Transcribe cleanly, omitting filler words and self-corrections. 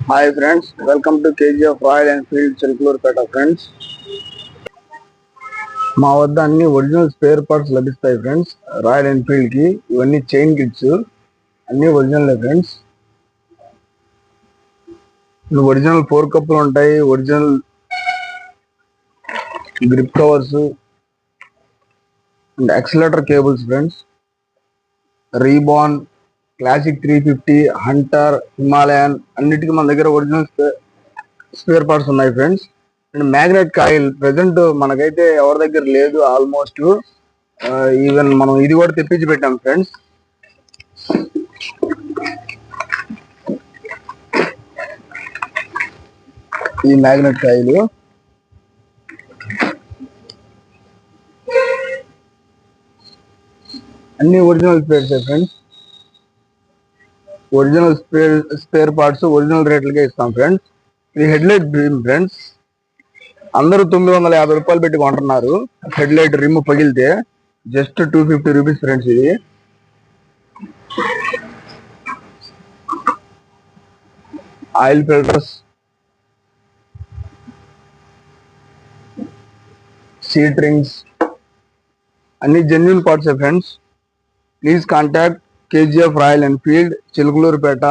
Hi friends, welcome to KGF Royal Enfield Chilakaluripet. Friends, మా వద్ద అన్ని ఒరిజినల్ స్పేర్ పార్ట్స్ లభిస్తాయి ఫ్రెండ్స్. రాయల్ ఎన్ఫీల్డ్ కి ఇవన్నీ చైన్ కిట్స్ అన్ని ఒరిజినల్ ఫ్రెండ్స్. ఒరిజినల్ 4 కప్పులు ఉంటాయి, original grip covers and accelerator cables friends. రీబాన్, క్లాసిక్ 350, హంటర్, హిమాలయన్ అన్నిటికీ మన దగ్గర ఒరిజినల్ స్పేర్ పార్ట్స్ ఉన్నాయి friends. And magnet coil present మనకైతే ఎవరి దగ్గర లేదు ఆల్మోస్ట్. ఈవెన్ మనం ఇది కూడా తెప్పించి పెట్టాం ఫ్రెండ్స్. ఈ మ్యాగ్నెట్ కాయిల్ అన్ని original spares friends. Original spare parts original రేట్లకే ఇస్తాం ఫ్రెండ్స్. ఇది హెడ్లైట్ రిమ్ ఫ్రెండ్స్. అందరూ 950 రూపాయలు పెట్టి కొంటున్నారు. హెడ్లైట్ రిమ్ పగిలితే జస్ట్ 250 రూపీస్ ఫ్రెండ్స్. ఇది ఆయిల్ ఫిల్టర్స్, సీట్ రింగ్స్ అన్ని genuine parts friends. Please contact KGF Royal Enfield Chilakaluripet.